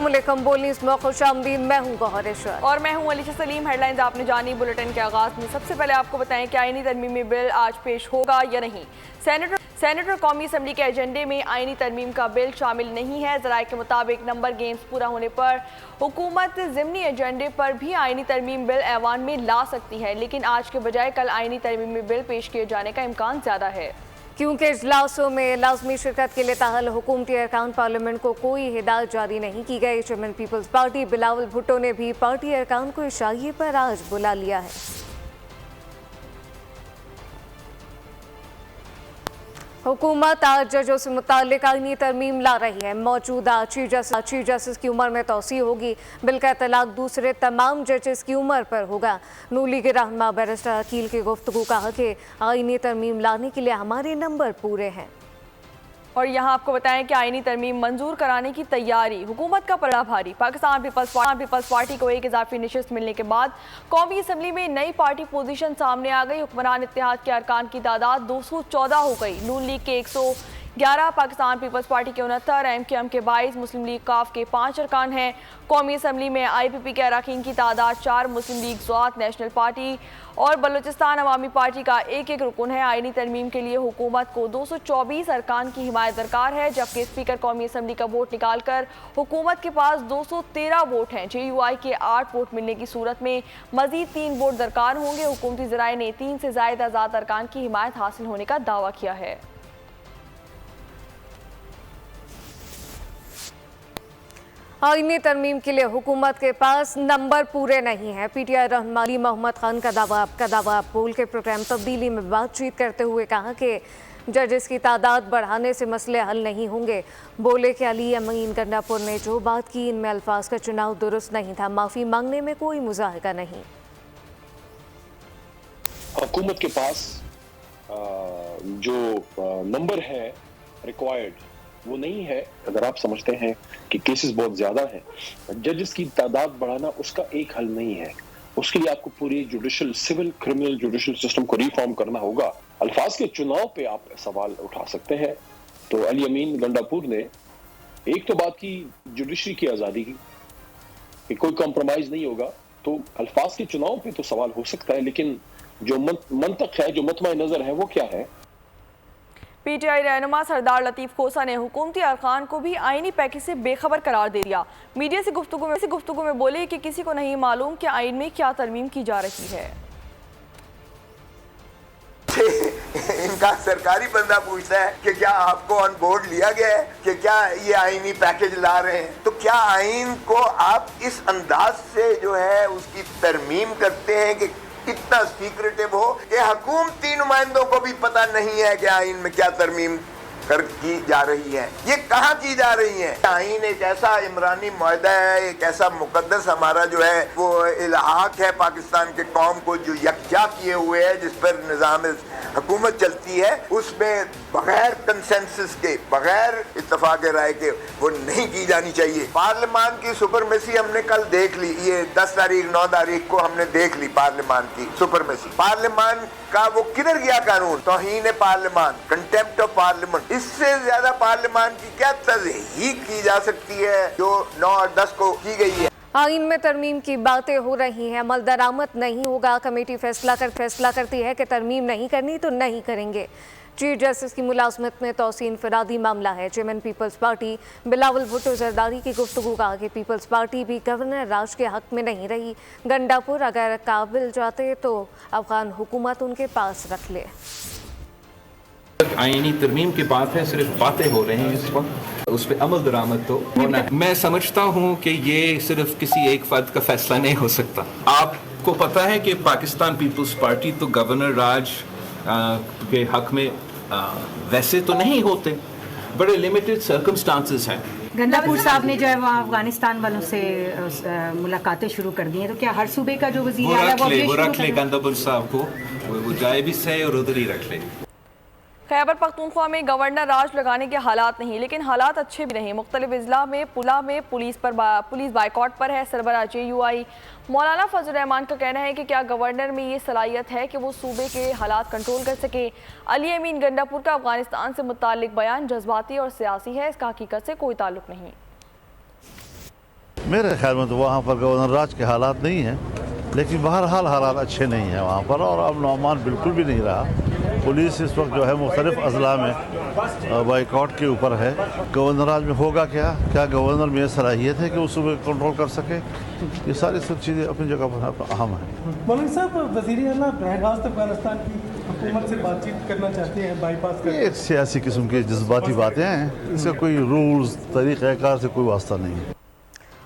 अस्सलामुअलैकुम बोलनी इसमें खुशामदीद। मैं हूँ गौहर इशरत और मैं हूँ अलीशा सलीम। हेडलाइंस आपने जानी। बुलेटिन के आगाज में सबसे पहले आपको बताएं कि आईनी तरमीमी बिल आज पेश होगा या नहीं। सेनेटर कौमी असम्बली के एजेंडे में आईनी तरमीम का बिल शामिल नहीं है। ज़राए के मुताबिक नंबर गेम्स पूरा होने पर हुकूमत ज़िमनी एजेंडे पर भी आईनी तरमीम बिल ऐवान में ला सकती है, लेकिन आज के बजाय कल आईनी तरमीमी बिल पेश किए जाने का इम्कान ज़्यादा है, क्योंकि इजलासों में लाजमी शिरकत के लिए ताहल हुकूमती अरकान पार्लियामेंट को कोई हिदायत जारी नहीं की गई। Chairman Peoples Party Bilawal Bhutto ने भी पार्टी अरकान को इशाइये पर आज बुला लिया है। हुकूमत आज जजों से मुताल्लिक आईनी तरमीम ला रही है। मौजूदा चीफ जस्टिस की उम्र में तोसी होगी। बिल का इतलाक दूसरे तमाम जजेस की उम्र पर होगा। नून लीग रहनुमा बैरिस्टर अकील की गुफ्तगू कहा कि आईनी तरमीम लाने के लिए हमारे नंबर पूरे हैं। और यहाँ आपको बताएं कि आईनी तरमीम मंजूर कराने की तैयारी, हुकूमत का पलड़ा भारी। पाकिस्तान पीपल्स पार्टी को एक इजाफी नशिस्त मिलने के बाद कौमी असम्बली में नई पार्टी पोजीशन सामने आ गई। हुक्मरान इत्तेहाद के अरकान की तादाद 214 हो गई। नून लीग के 111, पाकिस्तान पीपल्स पार्टी के 69, MQM के 22, मुस्लिम लीग काफ के 5 अरकान हैं। कौमी असम्बली में IPP के अरकान की तादाद 4, मुस्लिम लीग ज़वात, नेशनल पार्टी और बलूचिस्तान अवामी पार्टी का एक रुकन है। आईनी तरमीम के लिए हुकूमत को 224 अरकान की हिमायत दरकार है, जबकि स्पीकर कौमी असम्बली का वोट निकाल कर हुकूमत के पास 213 वोट हैं। JUI के 8 वोट मिलने की सूरत में मजीद 3 वोट दरकार होंगे। हुकूमती ज़राए ने 3 से ज़ायद आज़ाद अरकान की हिमायत हासिल होने का दावा किया है। आईनी तरमीम के लिए हुकूमत के पास नंबर पूरे नहीं हैं। PTI रहनुमा अली मोहम्मद खान का दावा बोल के प्रोग्राम तब्दीली में बातचीत करते हुए कहा कि जजेस की तादाद बढ़ाने से मसले हल नहीं होंगे। बोले कि अली अमीन गंडापुर ने जो बात की, इनमें अल्फाज का चुनाव दुरुस्त नहीं था। माफ़ी मांगने में कोई मुजाहिदा नहीं। हुकूमत के पास जो नंबर है रिक्वायर्ड वो नहीं है। अगर आप समझते हैं कि केसेस बहुत ज्यादा हैं, जजेस की तादाद बढ़ाना उसका एक हल नहीं है। उसके लिए आपको पूरी judicial civil criminal judicial system को रिफॉर्म करना होगा। अल्फाज के चुनाव पे आप सवाल उठा सकते हैं। तो अली अमीन गंडापुर ने एक तो बात की जुडिशरी की आजादी की कि कोई कॉम्प्रोमाइज नहीं होगा, तो अल्फाज के चुनाव पे तो सवाल हो सकता है, लेकिन जो मंतक है, जो मतमा नजर है, वो क्या है। PTI रहनुमा सरदार लतीफ खोसा ने हुकूमती अरकान को भी आईनी पैकेज से बेखबर करार दे दिया। मीडिया से गुफ्तगू में बोले कि किसी को नहीं मालूम कि आइन में क्या तरमीम की जा रही है। इनका सरकारी बंदा पूछता है कि क्या आपको ऑन बोर्ड लिया गया है कि क्या ये आईनी पैकेज ला रहे हैं, तो क्या आइन को आप इस अंदाज से जो है उसकी तरमीम करते हैं कि इतना सीक्रेटिव हो कि हुकूमती नुमाइंदों को भी पता नहीं है कि आइन में क्या तरमीम की जा रही है, ये कहाँ की जा रही है। आइन एक ऐसा इमरानी मुआहदा है, एक ऐसा मुकद्दस हमारा जो है वो इल्हाक है पाकिस्तान के कौम को जो यकजा किए हुए है, जिस पर निज़ाम हुकूमत चलती है, उसमें बगैर कंसेंसस के, बगैर इत्तफाक राय के वो नहीं की जानी चाहिए। पार्लियामान की सुपरमेसी हमने कल देख ली, ये 10 तारीख 9 तारीख को हमने देख ली पार्लियामान की सुपरमेसी। पार्लियामान का वो किधर गया कानून, तौहीन पार्लियामान, कंटेम्प्ट ऑफ पार्लियामेंट। इससे ज्यादा पार्लियामान की क्या तज़हीक की जा सकती है जो 9 और 10 को की गई है। आइन में तरमीम की बातें हो रही हैं, अमल दरामद नहीं होगा। कमेटी फैसला करती है कि तरमीम नहीं करनी तो नहीं करेंगे। चीफ जस्टिस की मुलाजमत में तोसी इनफरादी मामला है। Chairman Peoples Party Bilawal Bhutto Zardari की गुफ्तगू कहा कि पीपल्स पार्टी भी गवर्नर राज के हक में नहीं रही। गंडापुर अगर काबिल जाते तो अफगान हुकूमत उनके पास रख ले। आईनी तरमीम की बात है, सिर्फ बातें हो रही हैं इस वक्त, उस पर अमल दरामद तो होना है। मैं समझता हूँ कि ये सिर्फ किसी एक फर्द का फैसला नहीं हो सकता। आपको पता है कि पाकिस्तान पीपल्स पार्टी तो गवर्नर राज के हक में वैसे तो नहीं होते, बड़े लिमिटेड सर्कमस्टांसेस हैं। गंडापुर साहब ने जो है वहाँ अफगानिस्तान वालों से मुलाकातें शुरू कर दी हैं, तो क्या हर सूबे का जो वजीर आला वो रख ले गंडापुर साहब को, वो जाए भी सही और उधर ही रख ले। खैबर पख्तूनख्वा में गवर्नर राज लगाने के हालात नहीं, लेकिन हालात अच्छे भी नहीं। मुख्तलिफ अजला में पुलिस बाइकॉट पर है। सरबराह JUI मौलाना फजल रहमान का कहना है कि क्या गवर्नर में ये सलाहियत है कि वो सूबे के हालात कंट्रोल कर सके। अली अमीन गंडापुर का अफगानिस्तान से मुताल्लिक बयान जज्बाती और सियासी है, इसका हकीकत से कोई ताल्लुक नहीं। मेरे ख्याल में तो वहाँ पर गवर्नर राज के हालात नहीं हैं, लेकिन बहरहाल हालात अच्छे नहीं हैं वहाँ पर, और अब अमान बिल्कुल भी नहीं रहा। पुलिस इस वक्त जो है मुख्तलिफ अजला में बाइकआउट के ऊपर है। गवर्नर राज में होगा क्या गवर्नर में सलाहियत है कि उस पर कंट्रोल कर सके? ये सारी सब चीज़ें अपनी जगह पर अहम हैं। मौलाना साहब, वज़ीर आला बरह रास्त अफगानिस्तान की हुकूमत से बातचीत करना चाहते हैं, बाईपास कर। ये सियासी किस्म की जज्बाती बातें हैं, इसका कोई रूल्स तरीक़ाकार से कोई वास्ता नहीं है।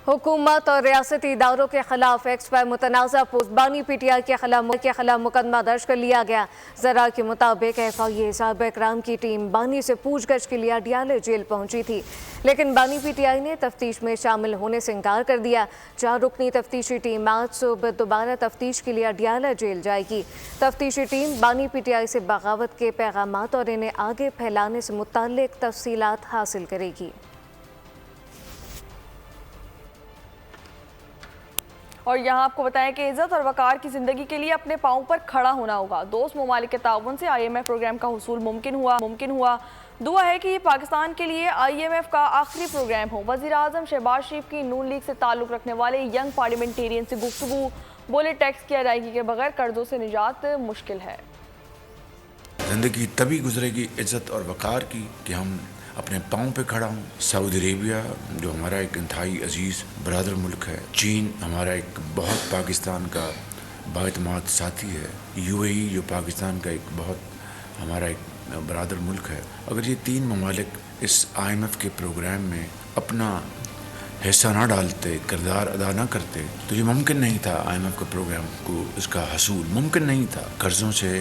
हुकूमत और रियासती इदारों के खिलाफ एक्स पर मुतनाज़ा पोस्ट बानी PTI के खिलाफ मुकदमा दर्ज कर लिया गया। ज़रा के मुताबिक FIA साहब इकराम की टीम बानी से पूछगछ के लिए अडियाला जेल पहुंची थी, लेकिन बानी PTI ने तफ्तीश में शामिल होने से इनकार कर दिया। 4 रुकनी तफ्तीशी टीम आज सुबह दोबारा तफ्तीश के लिए अडियाला जेल जाएगी। तफ्तीशी टीम बानी PTI से बगावत के पैगामात और इन्हें आगे फैलाने से मुताल्लिक तफसीलात हासिल करेगी। और यहाँ आपको बताएं कि इज़्ज़त और वक़ार की ज़िंदगी के लिए अपने पाँव पर खड़ा होना होगा। दोस्त ममालिक के ताउन से IMF प्रोग्राम का हुसूल मुमकिन हुआ। दुआ है कि ये पाकिस्तान के लिए IMF का आखिरी प्रोग्राम हो। वज़ीर आज़म शहबाज शरीफ की नून लीग से ताल्लुक़ रखने वाले यंग पार्लियामेंटेरियन से गुफ्तगू, बोले टैक्स की अदायगी के बगैर कर्जों से निजात मुश्किल है। ज़िंदगी तभी गुजरेगी इज़्ज़त और वक़ार की कि हम अपने पाँव पे खड़ा हूँ। सऊदी अरेबिया जो हमारा एक इंतहाई अजीज़ बरादर मुल्क है, चीन हमारा एक बहुत पाकिस्तान का बाएतमाद साथी है, UAE जो पाकिस्तान का एक बहुत हमारा एक बरादर मुल्क है। अगर ये 3 ममालिक इस IMF के प्रोग्राम में अपना हिस्सा ना डालते, किरदार अदा ना करते, तो ये मुमकिन नहीं था। IMF का प्रोग्राम को इसका हसूल मुमकिन नहीं था। कर्ज़ों से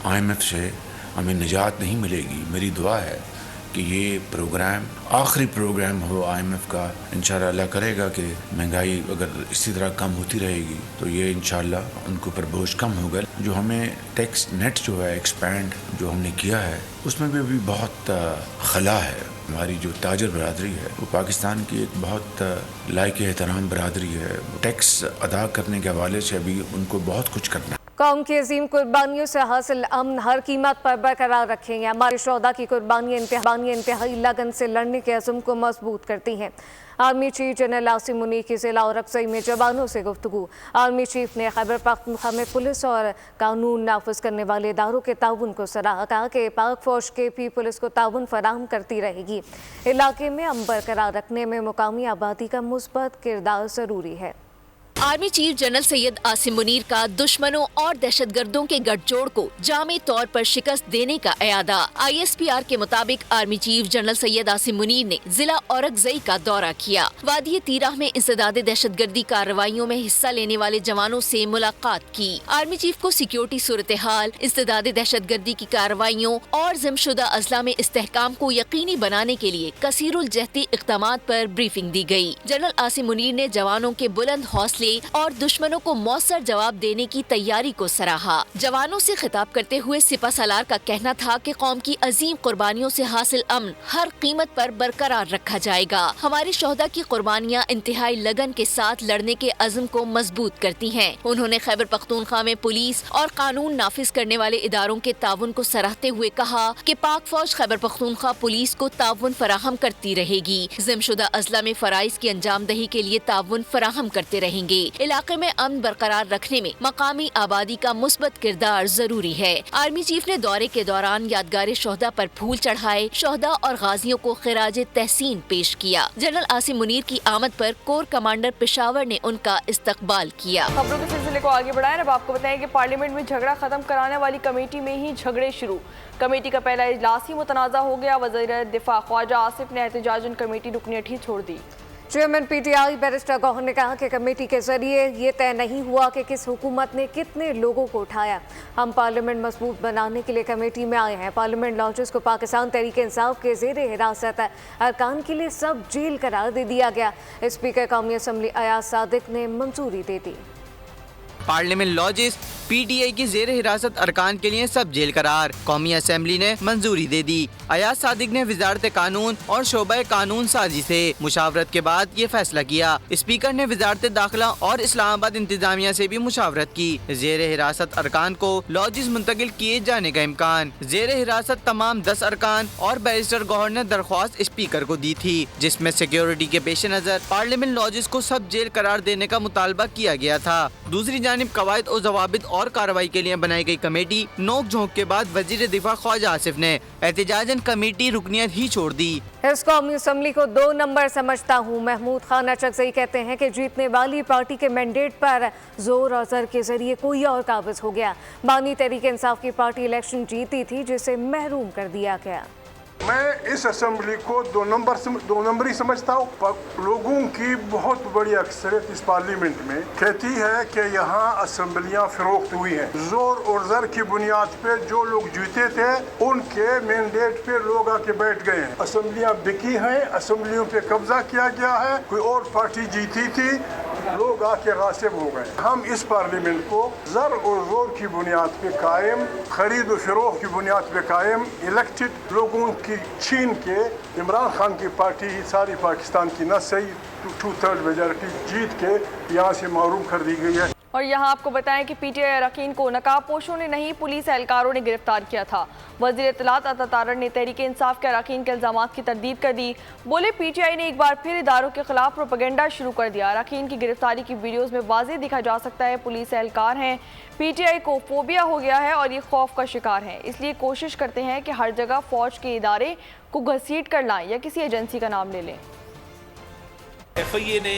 IMF से हमें निजात नहीं मिलेगी। मेरी दुआ है कि ये प्रोग्राम आखिरी प्रोग्राम हो IMF का। इंशाअल्लाह अल्लाह करेगा कि महंगाई अगर इसी तरह कम होती रहेगी तो ये इंशाअल्लाह उनको ऊपर बोझ कम होगा। जो हमें टैक्स नेट जो है एक्सपैंड जो हमने किया है उसमें भी अभी बहुत खला है। हमारी जो ताजर बरादरी है वो पाकिस्तान की एक बहुत लायक एहतराम बरादरी है। टैक्स अदा करने के हवाले से अभी उनको बहुत कुछ करना है। कौम की अजीम कुर्बानियों से हासिल अमन हर कीमत पर बरकरार रखेंगे। हमारे शोहदा की कुर्बानी इंतहाई लगन से लड़ने के अज़्म को मजबूत करती हैं। Army chief general Asim Munir की ज़िला और अक्सई में जवानों से गुफ्तगू। आर्मी चीफ ने खैबर पख्तूनख्वा में पुलिस और कानून नाफिज करने वाले इदारों के ताउन को सराहा। कहा कि पाक फौज के भी पुलिस को ताउन फराहम करती रहेगी। इलाके में अमन बरकरार रखने में मुकामी आबादी का मुस्बत किरदार ज़रूरी है। Army chief general Syed Asim Munir का दुश्मनों और दहशतगर्दों के गठजोड़ को जामे तौर पर शिकस्त देने का इरादा। ISPR के मुताबिक army chief general Syed Asim Munir ने जिला औरकजई का दौरा किया। वादी तीराह में इंसदादे दहशतगर्दी कार्रवाइयों में हिस्सा लेने वाले जवानों से मुलाकात की। आर्मी चीफ को सिक्योरिटी सूरत हाल, इंसदादे दहशतगर्दी की कार्रवाइयों और ज़िम्मेदार अजला में इस्तेहकाम को यकीनी बनाने के लिए कसीरुल जहती इक़दामात पर ब्रीफिंग दी गई। जनरल आसिम मुनीर ने जवानों के बुलंद हौसले और दुश्मनों को मौसर जवाब देने की तैयारी को सराहा। जवानों से खिताब करते हुए सिपा सलार का कहना था कि कौम की अजीम कुर्बानियों से हासिल अमन हर कीमत पर बरकरार रखा जाएगा। हमारे शोहदा की कुर्बानियां इंतहाई लगन के साथ लड़ने के अज़्म को मजबूत करती हैं। उन्होंने खैबर पख्तूनख्वा में पुलिस और कानून नाफिज करने वाले इदारों के ताउन को सराहते हुए कहा कि पाक फौज खैबर पख्तूनख्वा पुलिस को ताउन फराहम करती रहेगी। ज़िम्मेदार अजला में फराइज की अंजामदही के लिए ताउन फराहम करते रहेंगे। इलाके में अमन बरकरार रखने में मकामी आबादी का मुस्बत किरदार जरूरी है। आर्मी चीफ ने दौरे के दौरान यादगार शोहदा पर फूल चढ़ाए, शोहदा और गाजियों को खिराज तहसीन पेश किया। जनरल आसिम मुनीर की आमद पर कोर कमांडर पेशावर ने उनका इस्तकबाल किया। खबरों के सिलसिले को आगे बढ़ाएं। अब आपको बताएं कि पार्लियामेंट में झगड़ा खत्म कराने वाली कमेटी में ही झगड़े शुरू। कमेटी का पहला इजलास ही मुतनाज़ा हो गया। वज़ीर दिफा ख्वाजा आसिफ ने एहतजाजन कमेटी रुकनीत ही छोड़ दी। चेयरमैन PTI बैरिस्टर गौहर ने कहा कि कमेटी के जरिए ये तय नहीं हुआ कि किस हुकूमत ने कितने लोगों को उठाया। हम पार्लियामेंट मजबूत बनाने के लिए कमेटी में आए हैं। पार्लियामेंट लॉन्चर्स को पाकिस्तान तहरीक इंसाफ के ज़ेर हिरासत अरकान के लिए सब जेल करार दे दिया गया। स्पीकर कौमी असम्बली अयाज सादिक ने मंजूरी दे दी। Parliament lodges P T I کی زیر حراست ارکان کے لیے سب جیل قرار، قومی اسمبلی نے منظوری دے دی۔ ایاز صادق نے وزارت قانون اور شعبہ قانون سازی سے مشاورت کے بعد یہ فیصلہ کیا۔ اسپیکر نے وزارت داخلہ اور اسلام آباد انتظامیہ سے بھی مشاورت کی۔ زیر حراست ارکان کو لاجز منتقل کیے جانے کا امکان۔ زیر حراست تمام 10 ارکان اور بیرسٹر گوہر نے درخواست اسپیکر کو دی تھی، جس میں سیکیورٹی کے پیش نظر پارلیمنٹ لاجز کو سب جیل قرار دینے کا مطالبہ کیا گیا تھا۔ دوسری جانب قواعد و ضوابط اور کارروائی کے لیے بنائی گئی کمیٹی نوک جھونک کے بعد وزیر دفاع خواجہ آصف نے احتجاجاً کمیٹی رکنیت ہی چھوڑ دی۔ اس قومی اسمبلی کو 2 نمبر سمجھتا ہوں۔ محمود خان اچکزئی کہتے ہیں کہ جیتنے والی پارٹی کے مینڈیٹ پر زور اور زر کے ذریعے کوئی اور قابض ہو گیا۔ بانی تحریک انصاف کی پارٹی الیکشن جیتی تھی جسے محروم کر دیا گیا۔ میں اس اسمبلی کو 2 نمبری سمجھتا ہوں۔ لوگوں کی بہت بڑی اکثریت اس پارلیمنٹ میں کہتی ہے کہ یہاں اسمبلیاں فروخت ہوئی ہیں۔ زور اور زر کی بنیاد پہ جو لوگ جیتے تھے ان کے مینڈیٹ پہ لوگ آ کے بیٹھ گئے ہیں۔ اسمبلیاں بکی ہیں، اسمبلیوں پہ قبضہ کیا گیا ہے، کوئی اور پارٹی جیتی تھی، لوگ آ کے غاصب ہو گئے۔ ہم اس پارلیمنٹ کو زر اور زور کی بنیاد پہ قائم، خرید و فروخت کی بنیاد پہ قائم، الیکٹڈ لوگوں کی چھین کے عمران خان کی پارٹی ساری پاکستان کی نہ صحیح 2/3 میجارٹی جیت کے یہاں سے محروم کر دی گئی ہے۔ اور یہاں آپ کو بتائیں کہ پی ٹی آئی اراکین کو نقاب پوشوں نے نہیں پولیس اہلکاروں نے گرفتار کیا تھا۔ وزیر اطلاعات عطا تارڑ نے تحریک انصاف کے اراکین کے الزامات کی تردید کر دی۔ بولے پی ٹی آئی نے ایک بار پھر اداروں کے خلاف پروپیگنڈا شروع کر دیا۔ اراکین کی گرفتاری کی ویڈیوز میں واضح دکھا جا سکتا ہے پولیس اہلکار ہیں۔ پی ٹی آئی کو فوبیا ہو گیا ہے اور یہ خوف کا شکار ہیں، اس لیے کوشش کرتے ہیں کہ ہر جگہ فوج کے ادارے کو گھسیٹ کر لائیں یا کسی ایجنسی کا نام لے لیں۔ ایف آئی اے نے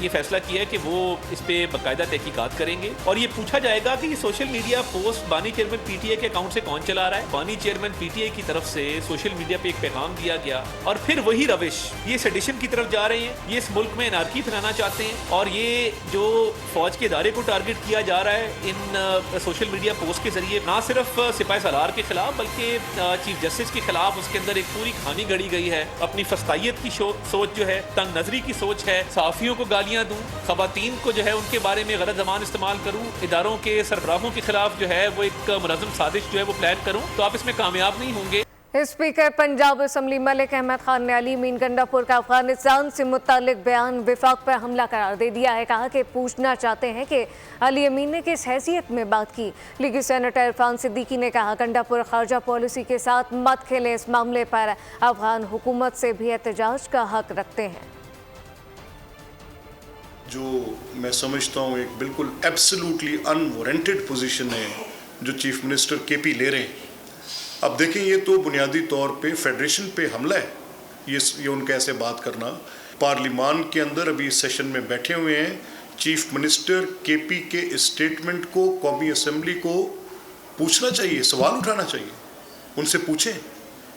یہ فیصلہ کیا ہے کہ وہ اس پہ باقاعدہ تحقیقات کریں گے اور یہ پوچھا جائے گا کہ یہ سوشل میڈیا پوسٹ بانی چیئرمین پی ٹی آئی کے اکاؤنٹ سے کون چلا رہا ہے۔ بانی چیئرمین پی ٹی آئی کی طرف سے سوشل میڈیا پہ ایک پیغام دیا گیا اور پھر وہی روش، یہ سیڈیشن کی طرف جا رہے ہیں، یہ اس ملک میں انارکی پھیلانا چاہتے ہیں اور یہ جو فوج کے ادارے کو ٹارگٹ کیا جا رہا ہے ان سوشل میڈیا پوسٹ کے ذریعے، نہ صرف سپاہی سالار کے خلاف بلکہ چیف جسٹس کے خلاف اس کے اندر ایک پوری کہانی گھڑی گئی ہے۔ اپنی فسطائیت کی سوچ جو ہے، تنگ نظری کی سوچ ہے، صحافیوں کو گالیاں دوں، خواتین کو جو ہے ان کے بارے میں غلط زبان استعمال کروں، اداروں کے سربراہوں کے خلاف جو ہے وہ ایک منظم سازش جو ہے وہ پلان کروں، تو آپ اس میں کامیاب نہیں ہوں گے۔ اسپیکر پنجاب اسمبلی ملک احمد خان نے علی امین گنڈا پور کا افغانستان سے متعلق بیان وفاق پر حملہ قرار دے دیا ہے۔ کہا کہ پوچھنا چاہتے ہیں کہ علی امین نے کس حیثیت میں بات کی۔ لیگی سینیٹر عرفان صدیقی نے کہا گنڈا پور خارجہ پالیسی کے ساتھ مت کھیلیں، اس معاملے پر افغان حکومت سے بھی احتجاج کا حق رکھتے ہیں۔ جو میں سمجھتا ہوں ایک بالکل ایبسلوٹلی انوارنٹڈ پوزیشن ہے جو چیف منسٹر کے پی لے رہے ہیں۔ اب دیکھیں یہ تو بنیادی طور پہ فیڈریشن پہ حملہ ہے، یہ ان کا ایسے بات کرنا۔ پارلیمان کے اندر ابھی اس سیشن میں بیٹھے ہوئے ہیں، چیف منسٹر کے پی کے اسٹیٹمنٹ کو قومی اسمبلی کو پوچھنا چاہیے، سوال اٹھانا چاہیے، ان سے پوچھیں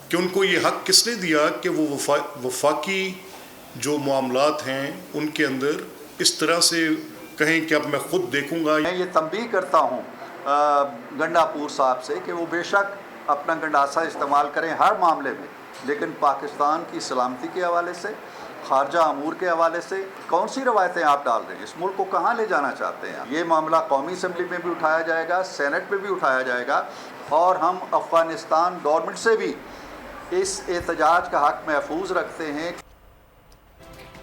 کہ ان کو یہ حق کس نے دیا کہ وہ وفاقی جو معاملات ہیں ان کے اندر اس طرح سے کہیں کہ اب میں خود دیکھوں گا۔ میں یہ تنبیہ کرتا ہوں گنڈا پور صاحب سے کہ وہ بے شک اپنا گنڈاسا استعمال کریں ہر معاملے میں، لیکن پاکستان کی سلامتی کے حوالے سے، خارجہ امور کے حوالے سے کون سی روایتیں آپ ڈال رہے ہیں؟ اس ملک کو کہاں لے جانا چاہتے ہیں؟ یہ معاملہ قومی اسمبلی میں بھی اٹھایا جائے گا، سینٹ میں بھی اٹھایا جائے گا، اور ہم افغانستان گورنمنٹ سے بھی اس احتجاج کا حق محفوظ رکھتے ہیں۔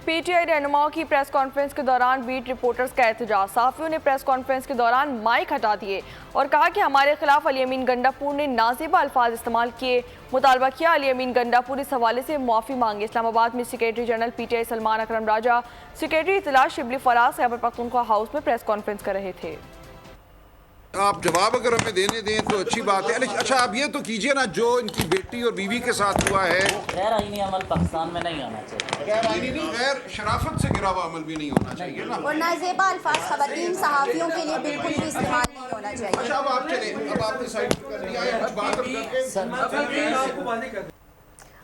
پی ٹی آئی رہنماؤں کی پریس کانفرنس کے دوران بیٹ رپورٹرز کا احتجاج۔ صحافیوں نے پریس کانفرنس کے دوران مائک ہٹا دیے اور کہا کہ ہمارے خلاف علی امین گنڈا پور نے نازیبا الفاظ استعمال کیے۔ مطالبہ کیا علی امین گنڈا پور اس حوالے سے معافی مانگے۔ اسلام آباد میں سیکریٹری جنرل پی ٹی آئی سلمان اکرم راجہ، سیکریٹری اطلاع شبلی فراز خیبر پختونخوا ہاؤس میں پریس کانفرنس کر رہے تھے۔ آپ جواب اگر ہمیں دینے دیں تو اچھی بات ہے۔ اچھا آپ یہ تو کیجئے نا جو ان کی بیٹی اور بیوی کے ساتھ ہوا ہے، غیر آئینی عمل پاکستان میں نہیں آنا چاہیے، غیر آئینی نہیں، غیر شرافت سے گرا ہوا عمل بھی نہیں ہونا چاہیے نا، اور نازیبا الفاظ خواتین صحافیوں کے لیے بالکل بھی استعمال نہیں ہونا چاہیے۔ اچھا اب آپ چلیں، اب آپ نے سائڈ کر دیا ہے، کچھ بات کر کے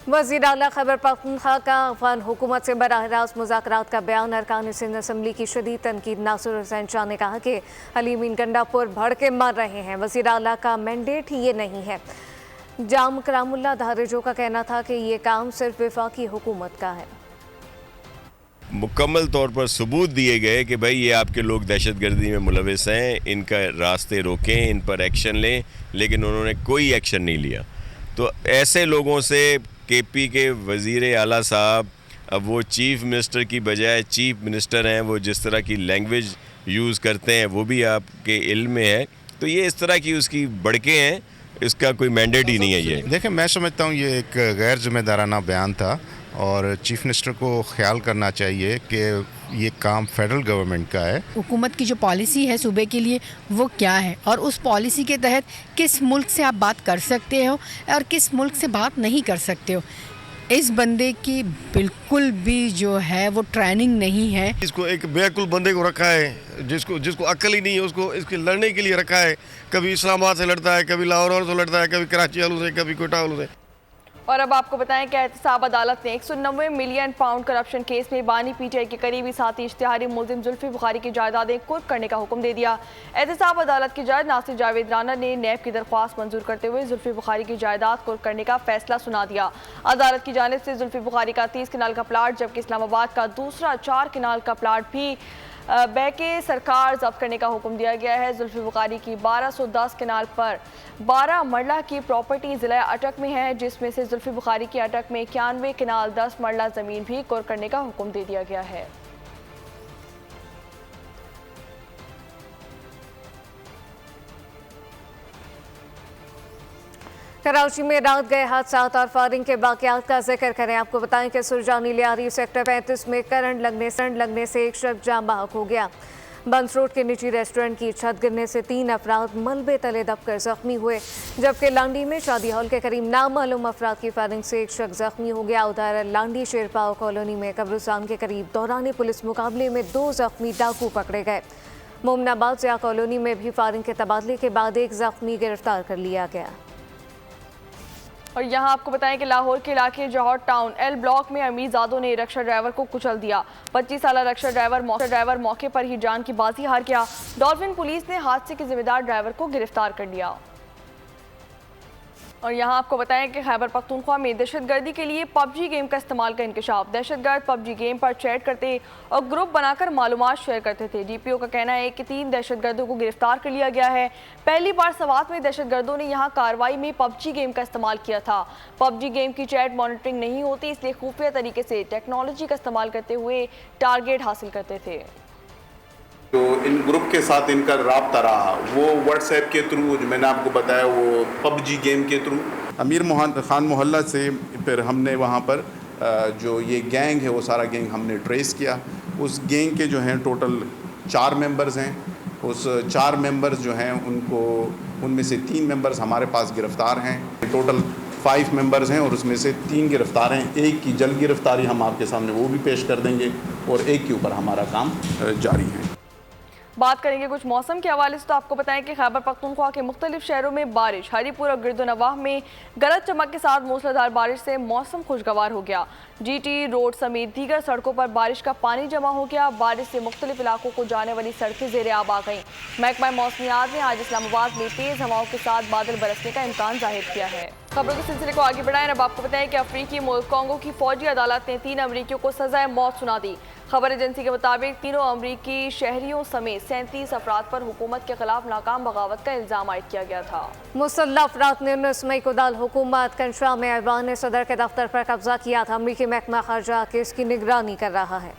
وزیر اعلیٰ خیبر پختونخوا کا افغان حکومت سے براہ راست مذاکرات کا بیان۔ ارکان سندھ اسمبلی کی شدید تنقید۔ ناصر حسین شاہ نے کہا کہ علی امین گنڈا پور بڑھ کے مر رہے ہیں، وزیر اعلیٰ کا مینڈیٹ ہی یہ نہیں ہے۔ جام کرام اللہ دھارجو کا کہنا تھا کہ یہ کام صرف وفاقی حکومت کا ہے۔ مکمل طور پر ثبوت دیے گئے کہ بھائی یہ آپ کے لوگ دہشت گردی میں ملوث ہیں، ان کا راستے روکیں، ان پر ایکشن لیں، لیکن انہوں نے کوئی ایکشن نہیں لیا. تو ایسے لوگوں سے کے پی کے وزیر اعلیٰ صاحب، اب وہ چیف منسٹر کی بجائے چیف منسٹر ہیں، وہ جس طرح کی لینگویج یوز کرتے ہیں وہ بھی آپ کے علم میں ہے. تو یہ اس طرح کی اس کی بڑکیں ہیں، اس کا کوئی مینڈیٹ ہی نہیں ہے. یہ دیکھیں، میں سمجھتا ہوں یہ ایک غیر ذمہ دارانہ بیان تھا، اور چیف منسٹر کو خیال کرنا چاہیے کہ یہ کام فیڈرل گورنمنٹ کا ہے. حکومت کی جو پالیسی ہے صوبے کے لیے وہ کیا ہے، اور اس پالیسی کے تحت کس ملک سے آپ بات کر سکتے ہو اور کس ملک سے بات نہیں کر سکتے ہو. اس بندے کی بالکل بھی جو ہے وہ ٹریننگ نہیں ہے. اس کو ایک بے عقل بندے کو رکھا ہے، جس کو عقل ہی نہیں ہے، اس کو اس کے لڑنے کے لیے رکھا ہے. کبھی اسلام آباد سے لڑتا ہے، کبھی لاہور سے لڑتا ہے، کبھی کراچی والوں سے، کبھی کوئٹہ والوں سے. اور اب آپ کو بتائیں کہ احتساب عدالت نے 190 ملین پاؤنڈ کرپشن کیس میں بانی پی ٹی آئی کے قریبی ساتھی اشتہاری ملزم زلفی بخاری کی جائیدادیں قرق کرنے کا حکم دے دیا. احتساب عدالت کے جج ناصر جاوید رانا نے نیب کی درخواست منظور کرتے ہوئے زلفی بخاری کی جائیداد قرق کرنے کا فیصلہ سنا دیا. عدالت کی جانب سے زلفی بخاری کا 30 کنال کا پلاٹ، جبکہ اسلام آباد کا دوسرا 4 کنال کا پلاٹ بھی بیکے سرکار ضبط کرنے کا حکم دیا گیا ہے. زلفی بخاری کی 1210 کنال پر 12 مرلہ کی پراپرٹی ضلع اٹک میں ہے، جس میں سے زلفی بخاری کی اٹک میں 91 کنال 10 مرلہ زمین بھی قرق کرنے کا حکم دے دیا گیا ہے. کراچی میں رات گئے حادثات اور فائرنگ کے واقعات کا ذکر کریں. آپ کو بتائیں کہ سرجانی لیاری سیکٹر 35 میں کرنٹ لگنے سے ایک شخص جاں بحق ہو گیا. بنس روڈ کے نجی ریسٹورنٹ کی چھت گرنے سے 3 افراد ملبے تلے دب کر زخمی ہوئے، جبکہ لانڈی میں شادی ہال کے قریب نامعلوم افراد کی فائرنگ سے ایک شخص زخمی ہو گیا. ادھر لانڈی شیرپاؤ کالونی میں قبرستان کے قریب دوران پولیس مقابلے میں 2 زخمی ڈاکو پکڑے گئے. مومن آباد ضیاء کالونی میں بھی فائرنگ کے تبادلے کے بعد ایک زخمی گرفتار کر لیا گیا. اور یہاں آپ کو بتائیں کہ لاہور کے علاقے جوہر ٹاؤن ایل بلاک میں امیر زادوں نے رکشہ ڈرائیور کو کچل دیا. 25 سالہ رکشہ ڈرائیور موقع پر ہی جان کی بازی ہار گیا. ڈالفن پولیس نے حادثے کے ذمہ دار ڈرائیور کو گرفتار کر لیا. اور یہاں آپ کو بتائیں کہ خیبر پختونخوا میں دہشت گردی کے لیے پب جی گیم کا استعمال کا انکشاف. دہشت گرد پب جی گیم پر چیٹ کرتے اور گروپ بنا کر معلومات شیئر کرتے تھے. ڈی پی او کا کہنا ہے کہ 3 دہشت گردوں کو گرفتار کر لیا گیا ہے. پہلی بار سوات میں دہشت گردوں نے یہاں کارروائی میں پب جی گیم کا استعمال کیا تھا. پب جی گیم کی چیٹ مانیٹرنگ نہیں ہوتی، اس لیے خفیہ طریقے سے ٹیکنالوجی کا استعمال کرتے ہوئے ٹارگیٹ حاصل کرتے تھے. جو ان گروپ کے ساتھ ان کا رابطہ رہا وہ واٹس ایپ کے تھرو، جو میں نے آپ کو بتایا وہ پب جی گیم کے تھرو. امیر خان محلہ سے پھر ہم نے وہاں پر جو یہ گینگ ہے وہ سارا گینگ ہم نے ٹریس کیا. اس گینگ کے جو ہیں ٹوٹل 4 ممبرز ہیں. اس 4 ممبرز جو ہیں ان میں سے 3 ممبرز ہمارے پاس گرفتار ہیں. ٹوٹل 5 ممبرز ہیں اور اس میں سے 3 گرفتار ہیں. ایک کی جلد گرفتاری ہم آپ کے سامنے وہ بھی پیش کر دیں گے اور ایک کے اوپر ہمارا کام جاری ہے. بات کریں گے کچھ موسم کے حوالے سے، تو آپ کو بتائیں کہ خیبر پختونخوا کے مختلف شہروں میں بارش. ہری پور اور گرد و نواح میں گرج چمک کے ساتھ موسلادھار بارش سے موسم خوشگوار ہو گیا. جی ٹی روڈ سمیت دیگر سڑکوں پر بارش کا پانی جمع ہو گیا. بارش سے مختلف علاقوں کو جانے والی سڑکیں زیر آب آ گئیں. محکمہ موسمیات نے آج اسلام آباد میں تیز ہواؤں کے ساتھ بادل برسنے کا امکان ظاہر کیا ہے. خبروں کے سلسلے کو آگے بڑھائیں. اب آپ کو بتائیں کہ افریقی ملک کانگو کی فوجی عدالت نے 3 امریکیوں کو سزائے موت سنا دی. خبر ایجنسی کے مطابق تینوں امریکی شہریوں سمیت 37 افراد پر حکومت کے خلاف ناکام بغاوت کا الزام عائد کیا گیا تھا. مسلح افراد نے 19 مئی کو دارالحکومت کنشا میں ایوان صدر کے دفتر پر قبضہ کیا تھا. امریکی محکمہ خارجہ کیس کی نگرانی کر رہا ہے.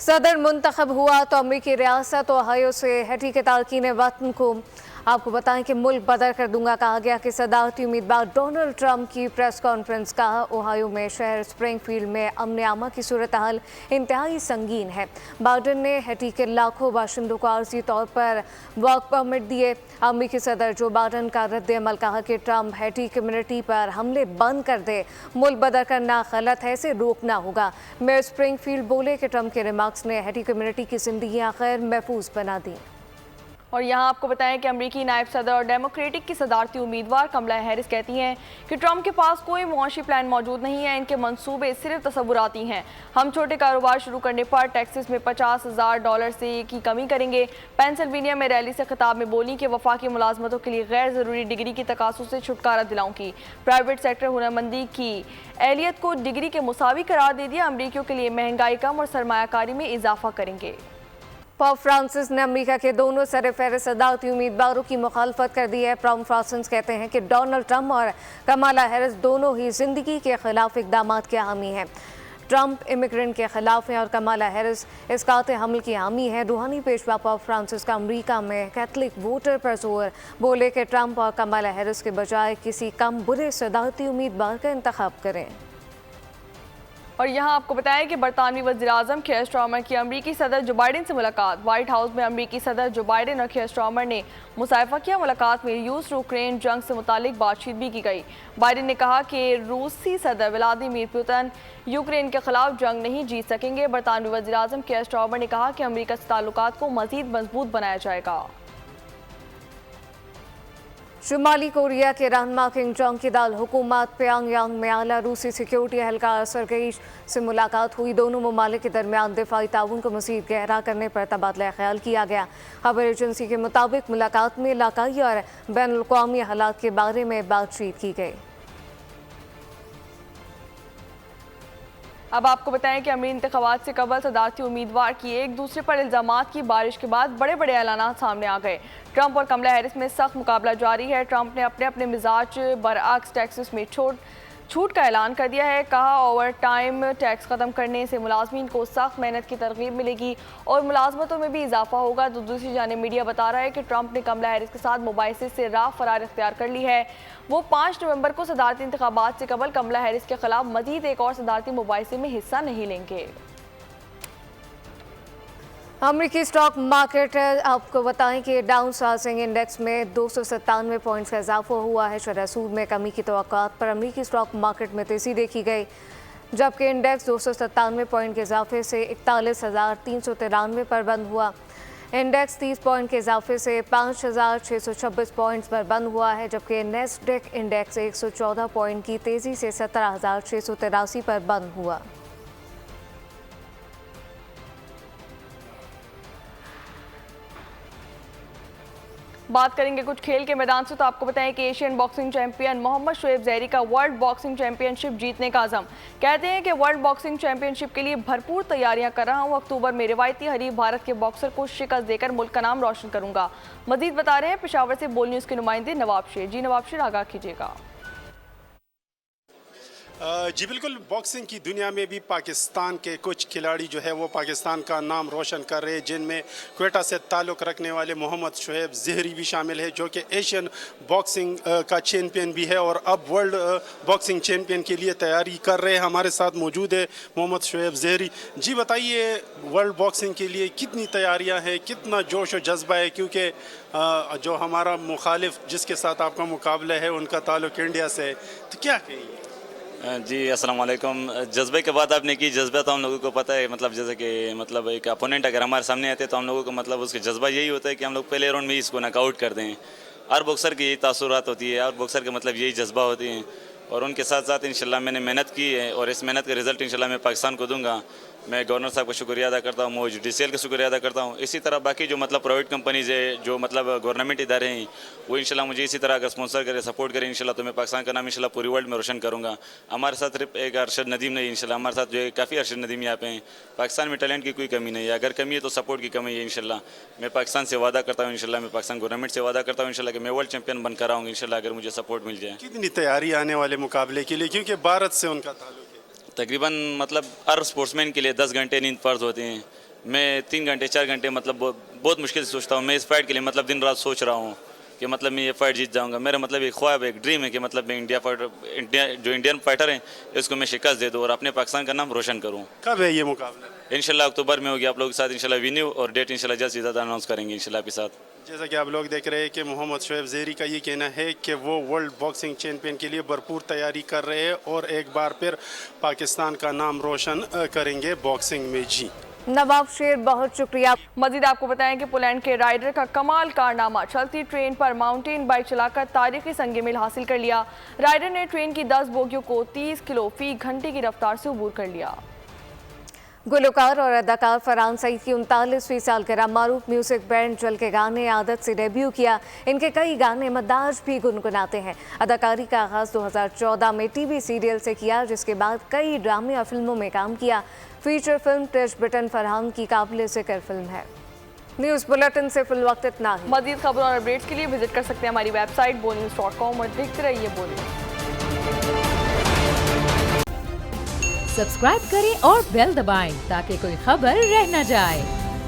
صدر منتخب ہوا تو امریکی ریاست اوہایو سے ہیٹی کے تارکین وطن کو آپ کو بتائیں کہ ملک بدر کر دوں گا کہا گیا کہ صدارتی امیدوار ڈونلڈ ٹرمپ کی پریس کانفرنس کا اوہایو میں شہر اسپرنگ فیلڈ میں امن عامہ کی صورتحال انتہائی سنگین ہے. بائیڈن نے ہیٹی کے لاکھوں باشندوں کو عارضی طور پر ورک پرمٹ دیے. امریکی صدر جو بائیڈن کا رد عمل کہا کہ ٹرمپ ہیٹی کمیونٹی پر حملے بند کر دے. ملک بدر کرنا غلط ہے، اسے روکنا ہوگا. میئر اسپرنگ فیلڈ بولے کہ ٹرمپ کے ریمارکس نے ہیٹی کمیونٹی کی زندگیاں غیر محفوظ بنا دیں. और यहाँ आपको बताएं कि अमरीकी नायब सदर और डेमोक्रेटिक की सदारती उम्मीदवार कमला हैरिस कहती हैं कि ट्रंप के पास कोई मुआशी प्लान मौजूद नहीं है, इनके मंसूबे सिर्फ तस्वुराती हैं। हम छोटे कारोबार शुरू करने पर टैक्सेस में $50,000 से की कमी करेंगे। पेंसिल्वेनिया में रैली से खिताब में बोली कि वफाकी मुलाजमतों के लिए गैर ज़रूरी डिग्री की तकासुस से छुटकारा दिलाऊंगी। प्राइवेट सेक्टर हुनरमंदी की एहलियत को डिग्री के मुसावी करार दे दिया। अमरीकियों के लिए महंगाई कम और सरमायाकारी में इजाफा करेंगे। पोप फ्रांसिस ने अमेरिका के दोनों सरफहरिस्त सदारती उम्मीदवारों की मुखालफत कर दी है। पोप फ्रांसिस कहते हैं कि डोनाल्ड ट्रंप और कमाला हैरिस दोनों ही जिंदगी के खिलाफ इकदामात के हामी हैं। ट्रंप इमिग्रेंट के खिलाफ हैं और कमाला हैरिस इसकात हमल की हामी है। रूहानी पेशवा पोप फ्रांसिस का अमेरिका में कैथलिक वोटर पर जोर, बोले कि ट्रंप और कमाला हैरिस के बजाय किसी कम बुरे सदारती उम्मीदवार का इंतखाब करें। और यहाँ आपको बताएं कि बरतानवी वज़ीर-ए-आज़म कीयर स्टारमर की अमरीकी सदर जो बाइडेन से मुलाकात। व्हाइट हाउस में अमरीकी सदर जो बाइडेन और कीयर स्टारमर ने मुसाफा किया। मुलाकात में रूस यूक्रेन जंग से मुतालिक बातचीत भी की गई। बाइडेन ने कहा कि रूसी सदर व्लादिमीर पुतिन यूक्रेन के खिलाफ जंग नहीं जीत सकेंगे। बरतानवी वज़ीर-ए-आज़म कीयर स्टारमर ने कहा कि अमरीका से ताल्लुकात को मज़ीद मजबूत बनाया जाएगा। शुमाली कोरिया के रहनुमा किम जोंग की दाल हुकूमत प्योंगयांग में आला रूसी सिक्योरिटी एहलकार सरगेई से मुलाकात हुई। दोनों ममालिक के दरमियान दिफाई ताउन को मज़ीद गहरा करने पर तबादला ख्याल किया गया। खबर एजेंसी के मुताबिक मुलाकात में इलाकाई और बैन अवी हालात के बारे में बातचीत की गई। अब आपको बताएं कि अमीरी इंतखाबात से कबल सदारती उम्मीदवार की एक दूसरे पर इल्ज़ामात की बारिश के बाद बड़े बड़े ऐलानात सामने आ गए। ट्रंप और कमला हैरिस में सख्त मुकाबला जारी है। ट्रंप ने अपने अपने मिजाज बरअक्स टैक्सेस में छूट का ऐलान कर दिया है। कहा ओवर टाइम टैक्स ख़त्म करने से मुलाजमीन को सख्त मेहनत की तरगीब मिलेगी और मुलाजमतों में भी इजाफा होगा। तो दूसरी जानिब मीडिया बता रहा है कि ट्रंप ने कमला हैरिस के साथ मुबाहिसे से राह फरार इख्तियार कर ली है। वो 5 नवंबर को सदारती इंतखाबात से कबल कमला हैरिस के खिलाफ मजीद एक और सदारती मुबाहिसे में हिस्सा नहीं लेंगे। अमरीकी स्टॉक मार्केट आपको बताएं कि डाउन साइजिंग इंडेक्स में 297 पॉइंट्स का इजाफा हुआ है। शरह सूद में कमी की तवक्कुआत पर अमरीकी स्टॉक मार्केट में तेज़ी देखी गई, जबकि इंडेक्स 297 पॉइंट के इजाफे से 41,393 पर बंद हुआ। इंडेक्स 30 पॉइंट के इजाफे से 5,626 पॉइंट्स पर बंद हुआ है, जबकि नेस्डेक इंडेक्स 114 पॉइंट की तेज़ी से 17,683 पर बंद हुआ। बात करेंगे कुछ खेल के मैदान से, तो आपको बताएं कि Asian boxing champion Mohammad Shoaib Zehri का वर्ल्ड बॉक्सिंग चैंपियनशिप जीतने का अज़म। कहते हैं कि वर्ल्ड बॉक्सिंग चैंपियनशिप के लिए भरपूर तैयारियां कर रहा हूं। अक्टूबर में रिवायती हरीफ भारत के बॉक्सर को शिकस्त देकर मुल्क का नाम रोशन करूंगा। मजीद बता रहे हैं पेशावर से बोल न्यूज़ के नुमाइंदे नवाब शेर। जी नवाब शेर, आगाह कीजिएगा। जी बिल्कुल, बॉक्सिंग की दुनिया में भी पाकिस्तान के कुछ खिलाड़ी जो है वो पाकिस्तान का नाम रोशन कर रहे हैं, जिनमें क्वेटा से ताल्लुक़ रखने वाले मोहम्मद शोएब ज़हरी भी शामिल है, जो कि एशियन बॉक्सिंग का चैंपियन भी है और अब वर्ल्ड बॉक्सिंग चैंपियन के लिए तैयारी कर रहे हैं। हमारे साथ मौजूद है मोहम्मद शोएब ज़हरी। जी बताइए, वर्ल्ड बॉक्सिंग के लिए कितनी तैयारियाँ हैं, कितना जोश और जज्बा है, क्योंकि जो हमारा मुखालिफ जिसके साथ आपका मुकाबला है उनका ताल्लुक़ इंडिया से है, तो क्या कहेंगे? जी अस्सलाम वालेकुम। जज्बे के बाद आपने की जज्बा तो हम लोगों को पता है, मतलब जैसे कि मतलब एक अपोनेंट अगर हमारे सामने आते तो हम लोगों को मतलब उसका जज्बा यही होता है कि हम लोग पहले राउंड में ही इसको नॉकआउट कर दें। हर बॉक्सर की यही तासुरात होती है, हर बॉक्सर के मतलब यही जज्बा होती है और उनके साथ साथ इंशाल्लाह मैंने मेहनत की है और इस मेहनत का रिज़ल्ट इंशाल्लाह मैं पाकिस्तान को दूंगा। मैं गवर्नर साहब का शुक्रिया अदा करता हूँ, वो जुडिशियल का शुक्रिया अदा करता हूँ। इसी तरह बाकी जो मतलब प्राइवेट कंपनीज़ है, जो मतलब गवर्नमेंट इदारे हैं, वो इंशाल्लाह मुझे इसी तरह अगर स्पॉन्सर करें, सपोर्ट करें इंशाल्लाह तो मैं पाकिस्तान का नाम इंशाल्लाह पूरी वर्ल्ड में रोशन करूँगा। हमारे साथ सिर्फ एक अरशद नदीम नहीं, इंशाल्लाह हमारे साथ जो है काफ़ी अरशद नदीम यहाँ पे हैं। पाकिस्तान में टैलेंट की कोई कमी नहीं है, अगर कमी है तो सपोर्ट की कमी है। इंशाल्लाह मैं पाकिस्तान से वादा करता हूँ, इंशाल्लाह मैं पाकिस्तान गवर्नमेंट से वादा करता हूँ इंशाल्लाह कि मैं वर्ल्ड चैंपियन बनकर आऊँगा इंशाल्लाह, अगर मुझे सपोर्ट मिल जाए। कितनी तैयारी आने वाले मुकाबले के लिए, क्योंकि भारत से उनका ताल्लुक है? तकरीबन मतलब हर स्पोर्ट्समैन के लिए 10 घंटे नींद फ़र्ज होती हैं। मैं 3 घंटे 4 घंटे मतलब बहुत मुश्किल से सोचता हूँ। मैं इस फाइट के लिए मतलब दिन रात सोच रहा हूँ कि मतलब मैं ये फाइट जीत जाऊँगा। मेरा मतलब एक ख्वाब है, एक ड्रीम है कि मतलब मैं इंडियन फाइटर हैं इसको मैं शिकस्त दे दूँ और अपने पाकिस्तान का नाम रोशन करूँ। कब है ये मुकाबला? इंशाल्लाह अक्टूबर में होगी। आप लोगों के साथ इंशाल्लाह वेन्यू और डेट इंशाल्लाह जल्द से ज़्यादा अनाउंस करेंगे इंशाल्लाह आपके साथ। जैसा कि आप लोग देख रहे हैं कि मोहम्मद शोएब ज़हरी का ये कहना है कि वो वर्ल्ड बॉक्सिंग चैंपियन के लिए भरपूर तैयारी कर रहे हैं और एक बार फिर पाकिस्तान का नाम रोशन करेंगे बॉक्सिंग में। जी नवाब शेर बहुत शुक्रिया। मजीद आपको बताएं कि पोलैंड के राइडर का कमाल कारनामा, चलती ट्रेन पर माउंटेन बाइक चलाकर तारीखी संग मील हासिल कर लिया। राइडर ने ट्रेन की 10 बोगियों को 30 किलो फी घंटे की रफ्तार से अबूर कर लिया। गुलकार और अदाकार फरहान सईद की 39वीं सालगिरह, मारूफ म्यूजिक बैंड जल के गाने आदत से डेब्यू किया। इनके कई गाने मद्दाज भी गुनगुनाते हैं। अदाकारी का आगाज 2014 में टीवी सीरियल से किया, जिसके बाद कई ड्रामे और फिल्मों में काम किया। फीचर फिल्म टिश ब्रिटन फरहान की काबिल ज़िक्र फिल्म है। न्यूज़ बुलेटिन से फिल वक्त इतना ही। मजीद खबरों और अपडेट्स के लिए विजिट कर सकते हैं हमारी वेबसाइट bonews.com और देखते रहिए बोलिए। सब्सक्राइब करें और बेल दबाएं ताकि कोई खबर रह न जाए।